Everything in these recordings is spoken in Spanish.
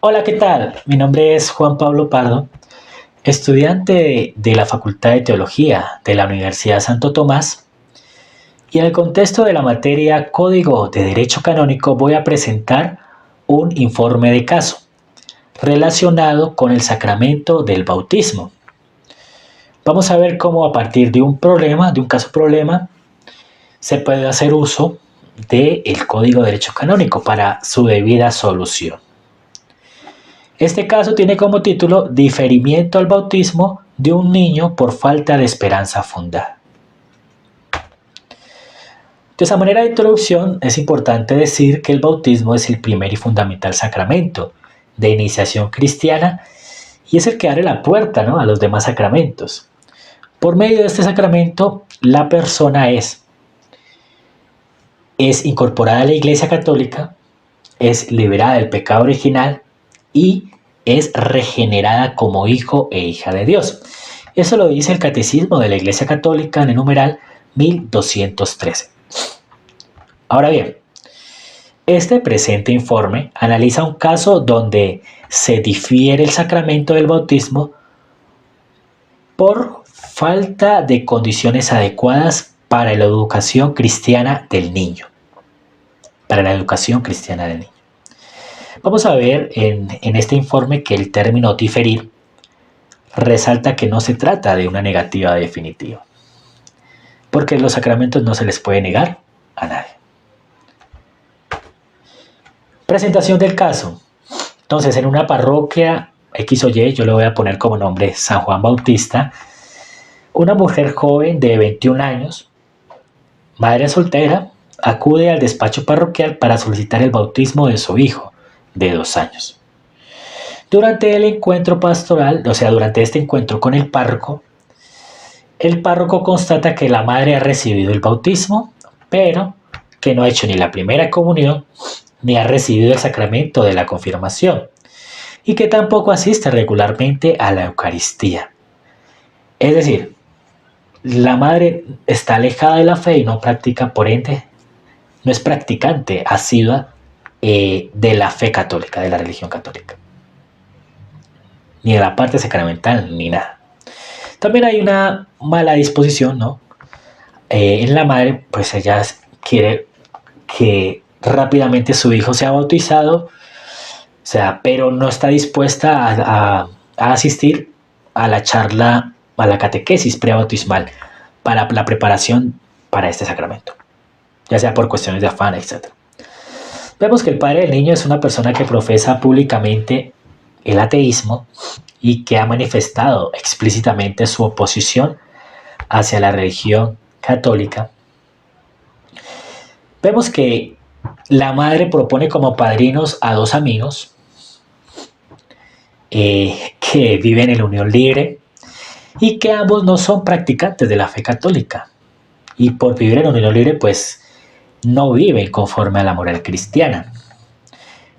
Hola, ¿qué tal? Mi nombre es Juan Pablo Pardo, estudiante de la Facultad de Teología de la Universidad Santo Tomás, y en el contexto de la materia Código de Derecho Canónico voy a presentar un informe de caso relacionado con el sacramento del bautismo. Vamos a ver cómo a partir de un problema, de un caso problema, se puede hacer uso del Código de Derecho Canónico para su debida solución. Este caso tiene como título Diferimiento al bautismo de un niño por falta de esperanza fundada. Entonces, a manera de introducción, es importante decir que el bautismo es el primer y fundamental sacramento de iniciación cristiana y es el que abre la puerta, ¿no?, a los demás sacramentos. Por medio de este sacramento, la persona es incorporada a la Iglesia Católica, es liberada del pecado original y es regenerada como hijo e hija de Dios. Eso lo dice el Catecismo de la Iglesia Católica en el numeral 1213. Ahora bien, este presente informe analiza un caso donde se difiere el sacramento del bautismo por falta de condiciones adecuadas para la educación cristiana del niño. Para la educación cristiana del niño. Vamos a ver en este informe que el término diferir resalta que no se trata de una negativa definitiva, porque los sacramentos no se les puede negar a nadie. Presentación del caso. Entonces, en una parroquia X o Y, yo le voy a poner como nombre San Juan Bautista, una mujer joven de 21 años, madre soltera, acude al despacho parroquial para solicitar el bautismo de su hijo de 2 años. Durante el encuentro pastoral, o sea, durante este encuentro con el párroco constata que la madre ha recibido el bautismo, pero que no ha hecho ni la primera comunión ni ha recibido el sacramento de la confirmación y que tampoco asiste regularmente a la Eucaristía. Es decir, la madre está alejada de la fe y no practica, por ende, no es practicante asidua de la fe católica, de la religión católica. Ni de la parte sacramental, ni nada. También hay una mala disposición, ¿no? En la madre, pues ella quiere que rápidamente su hijo sea bautizado, o sea, pero no está dispuesta a asistir a la charla, a la catequesis prebautismal para la preparación para este sacramento, ya sea por cuestiones de afán, etc. Vemos que el padre del niño es una persona que profesa públicamente el ateísmo y que ha manifestado explícitamente su oposición hacia la religión católica. Vemos que la madre propone como padrinos a 2 amigos que viven en unión libre y que ambos no son practicantes de la fe católica. Y por vivir en unión libre, pues no viven conforme a la moral cristiana.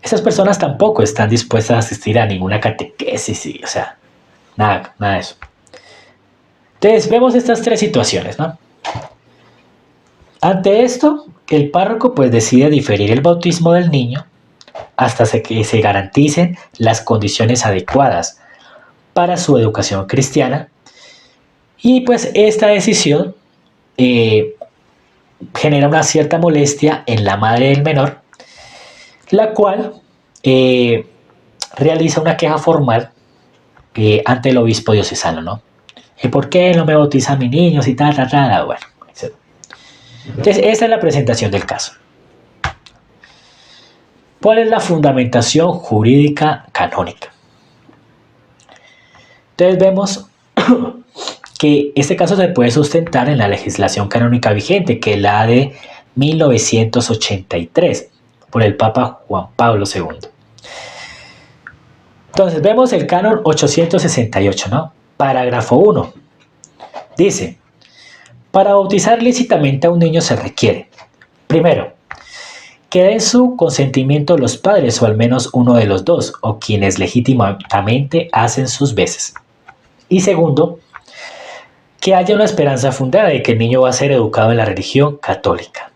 Esas personas tampoco están dispuestas a asistir a ninguna catequesis, o sea, nada de eso. Entonces, vemos estas 3 situaciones, ¿no? Ante esto, el párroco pues decide diferir el bautismo del niño hasta que se garanticen las condiciones adecuadas para su educación cristiana. Y pues esta decisión genera una cierta molestia en la madre del menor, la cual realiza una queja formal ante el obispo diocesano, ¿no? ¿Por qué no me bautiza a mis niños y tal? Bueno, etc. Entonces, esta es la presentación del caso. ¿Cuál es la fundamentación jurídica canónica? Entonces vemos que este caso se puede sustentar en la legislación canónica vigente, que es la de 1983, por el Papa Juan Pablo II. Entonces vemos el canon 868, ¿no? Parágrafo 1. Dice, para bautizar lícitamente a un niño se requiere, primero, que den su consentimiento los padres o al menos uno de los dos, o quienes legítimamente hacen sus veces. Y segundo, que haya una esperanza fundada de que el niño va a ser educado en la religión católica.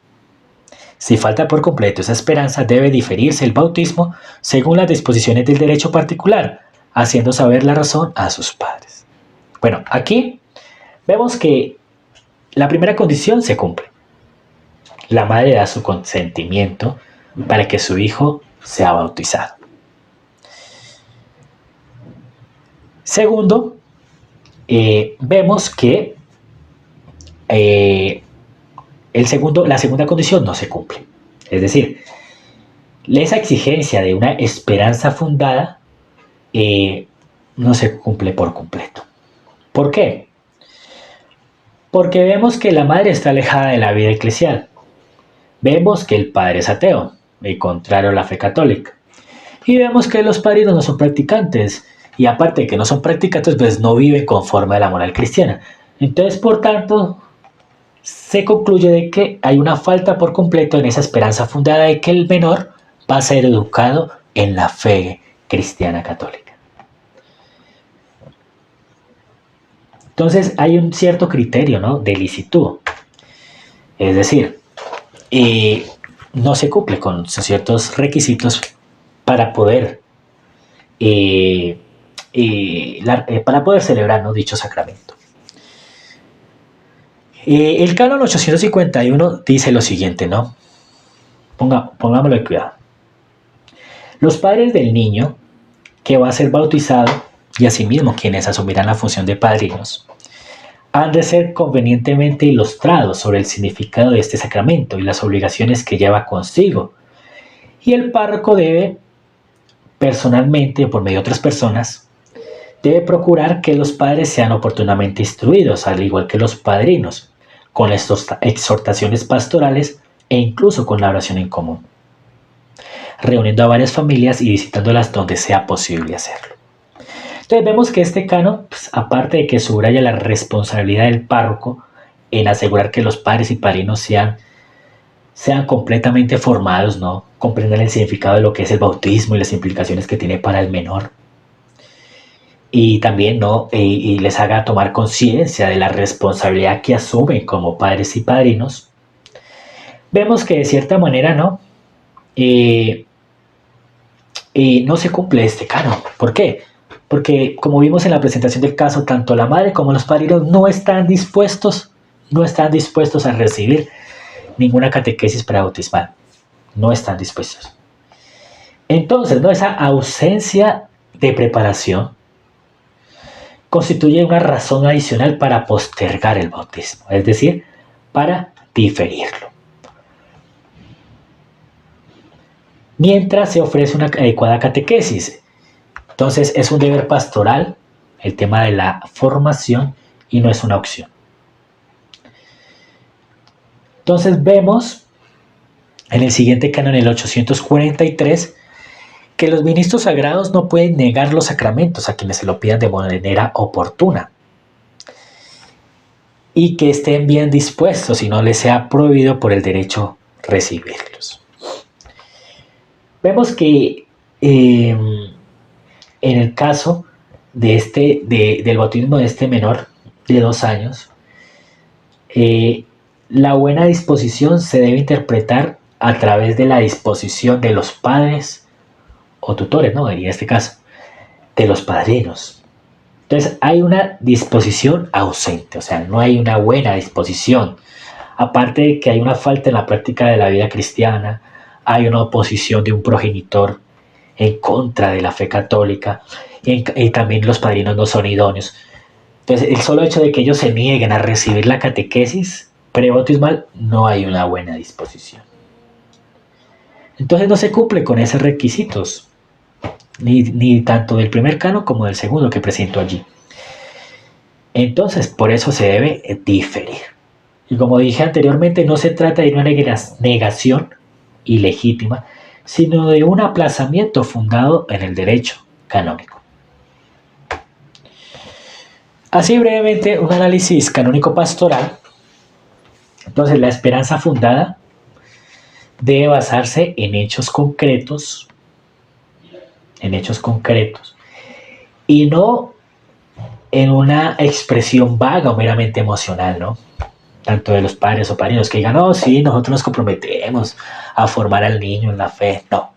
Si falta por completo esa esperanza, debe diferirse el bautismo según las disposiciones del derecho particular, haciendo saber la razón a sus padres. Bueno, aquí vemos que la primera condición se cumple. La madre da su consentimiento para que su hijo sea bautizado. Segundo, vemos que la segunda condición no se cumple. Es decir, esa exigencia de una esperanza fundada no se cumple por completo. ¿Por qué? Porque vemos que la madre está alejada de la vida eclesial. Vemos que el padre es ateo, y contrario a la fe católica. Y vemos que los padrinos no son practicantes. Y aparte de que no son practicantes, pues no viven conforme a la moral cristiana. Entonces, por tanto, se concluye de que hay una falta por completo en esa esperanza fundada de que el menor va a ser educado en la fe cristiana católica. Entonces hay un cierto criterio, ¿no?, de licitud. Es decir, no se cumple con ciertos requisitos para poder, para poder celebrar, ¿no?, dicho sacramento. El canon 851 dice lo siguiente, ¿no? Pongámoslo de cuidado. Los padres del niño que va a ser bautizado y asimismo quienes asumirán la función de padrinos han de ser convenientemente ilustrados sobre el significado de este sacramento y las obligaciones que lleva consigo. Y el párroco debe, personalmente o por medio de otras personas, debe procurar que los padres sean oportunamente instruidos, al igual que los padrinos, con estas exhortaciones pastorales e incluso con la oración en común, reuniendo a varias familias y visitándolas donde sea posible hacerlo. Entonces vemos que este canon, pues, aparte de que subraya la responsabilidad del párroco en asegurar que los padres y padrinos sean completamente formados, ¿no?, comprendan el significado de lo que es el bautismo y las implicaciones que tiene para el menor, y también, ¿no?, y les haga tomar conciencia de la responsabilidad que asumen como padres y padrinos. Vemos que de cierta manera, ¿no?, no se cumple este canon. ¿Por qué? Porque, como vimos en la presentación del caso, tanto la madre como los padrinos no están dispuestos a recibir ninguna catequesis prebautismal. No están dispuestos. Entonces, ¿no?, esa ausencia de preparación constituye una razón adicional para postergar el bautismo, es decir, para diferirlo. Mientras se ofrece una adecuada catequesis. Entonces es un deber pastoral el tema de la formación y no es una opción. Entonces vemos en el siguiente canon, el 843, que los ministros sagrados no pueden negar los sacramentos a quienes se lo pidan de manera oportuna y que estén bien dispuestos y no les sea prohibido por el derecho recibirlos. Vemos que en el caso de del bautismo de este menor de 2 años, la buena disposición se debe interpretar a través de la disposición de los padres o tutores, ¿no?, en este caso, de los padrinos. Entonces hay una disposición ausente, o sea, no hay una buena disposición. Aparte de que hay una falta en la práctica de la vida cristiana, hay una oposición de un progenitor en contra de la fe católica y también los padrinos no son idóneos. Entonces el solo hecho de que ellos se nieguen a recibir la catequesis prebautismal, no hay una buena disposición. Entonces no se cumple con esos requisitos, ni tanto del primer canon como del segundo que presento allí. Entonces por eso se debe diferir. Y como dije anteriormente, no se trata de una negación ilegítima, sino de un aplazamiento fundado en el derecho canónico. Así brevemente, un análisis canónico pastoral. Entonces la esperanza fundada debe basarse en hechos concretos, y no en una expresión vaga o meramente emocional, ¿no? tanto de los padres o padrinos, que digan, no, sí, nosotros nos comprometemos a formar al niño en la fe. No. O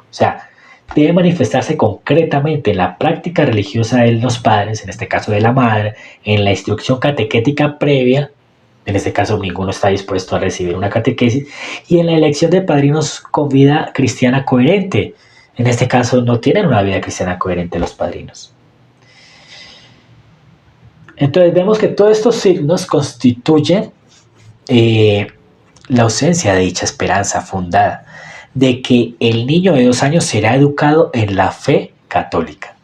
sea, debe manifestarse concretamente en la práctica religiosa de los padres, en este caso de la madre, en la instrucción catequética previa, en este caso ninguno está dispuesto a recibir una catequesis, y en la elección de padrinos con vida cristiana coherente. En este caso no tienen una vida cristiana coherente los padrinos. Entonces vemos que todos estos signos constituyen la ausencia de dicha esperanza fundada de que el niño de 2 años será educado en la fe católica.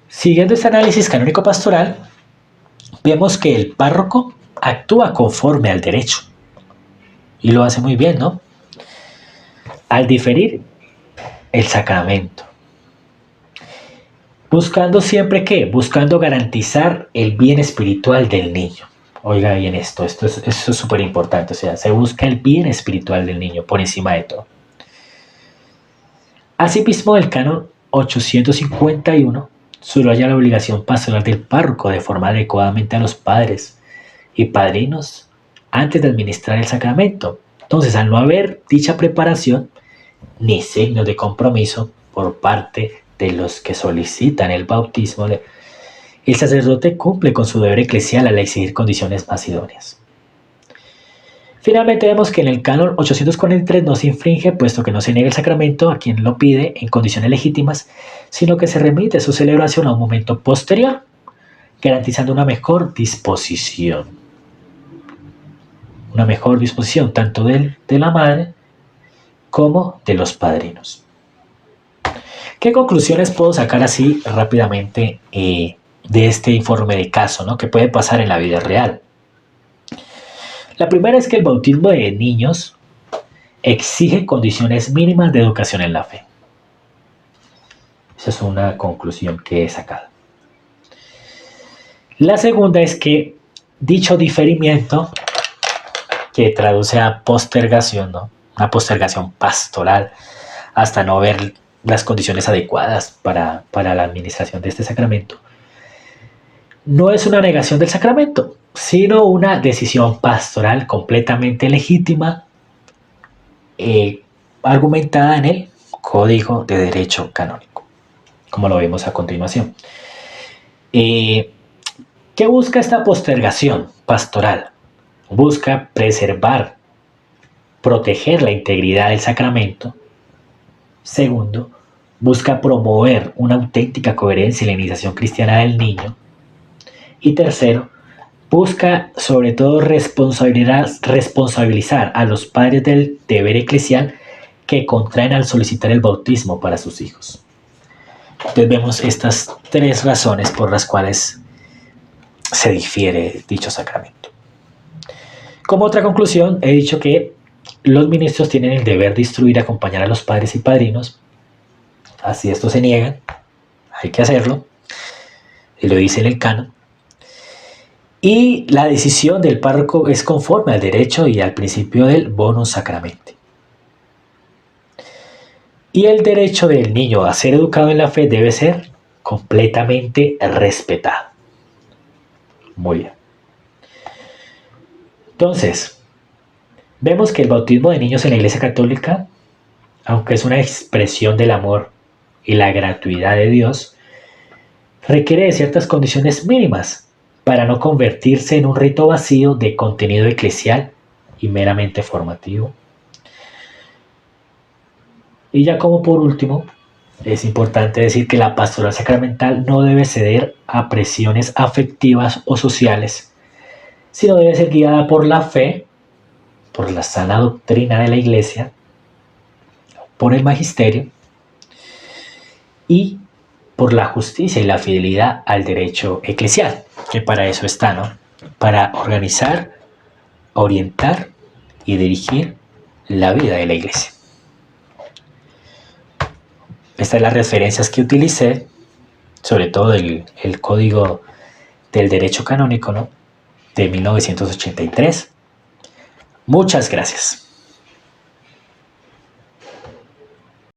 Siguiendo este análisis canónico pastoral, vemos que el párroco actúa conforme al derecho y lo hace muy bien, ¿no? Al diferir el sacramento, buscando siempre ¿qué? Buscando garantizar el bien espiritual del niño. Oiga bien esto es súper importante, o sea, se busca el bien espiritual del niño por encima de todo. Asimismo, el canon 851 subraya la obligación pastoral del párroco de formar adecuadamente a los padres y padrinos antes de administrar el sacramento. Entonces, al no haber dicha preparación ni signos de compromiso por parte de los que solicitan el bautismo, el sacerdote cumple con su deber eclesial al exigir condiciones más idóneas. Finalmente vemos que en el canon 843 no se infringe, puesto que no se niega el sacramento a quien lo pide en condiciones legítimas, sino que se remite su celebración a un momento posterior, garantizando una mejor disposición. Una mejor disposición tanto de la madre como de los padrinos. ¿Qué conclusiones puedo sacar así rápidamente de este informe de caso, ¿no? Que puede pasar en la vida real? La primera es que el bautismo de niños exige condiciones mínimas de educación en la fe. Esa es una conclusión que he sacado. La segunda es que dicho diferimiento, que traduce a postergación, ¿no? Una postergación pastoral, hasta no ver las condiciones adecuadas para la administración de este sacramento, no es una negación del sacramento, sino una decisión pastoral completamente legítima, argumentada en el Código de Derecho Canónico, como lo vemos a continuación. ¿Qué busca esta postergación pastoral? Busca preservar, proteger la integridad del sacramento. Segundo, busca promover una auténtica coherencia en la iniciación cristiana del niño. Y tercero, busca sobre todo responsabilizar a los padres del deber eclesial que contraen al solicitar el bautismo para sus hijos. Entonces vemos estas 3 razones por las cuales se difiere dicho sacramento. Como otra conclusión, he dicho que los ministros tienen el deber de instruir y acompañar a los padres y padrinos. Así estos se niegan, hay que hacerlo, y lo dice en el canon. Y la decisión del párroco es conforme al derecho y al principio del bonum sacramenti. Y el derecho del niño a ser educado en la fe debe ser completamente respetado. Muy bien. Entonces, vemos que el bautismo de niños en la Iglesia Católica, aunque es una expresión del amor y la gratuidad de Dios, requiere de ciertas condiciones mínimas para no convertirse en un rito vacío de contenido eclesial y meramente formativo. Y ya como por último, es importante decir que la pastoral sacramental no debe ceder a presiones afectivas o sociales, sino debe ser guiada por la fe, por la sana doctrina de la Iglesia, por el magisterio y por la justicia y la fidelidad al derecho eclesial, que para eso está, ¿no? Para organizar, orientar y dirigir la vida de la Iglesia. Estas son las referencias que utilicé, sobre todo el Código del Derecho Canónico, ¿no? De 1983. Muchas gracias.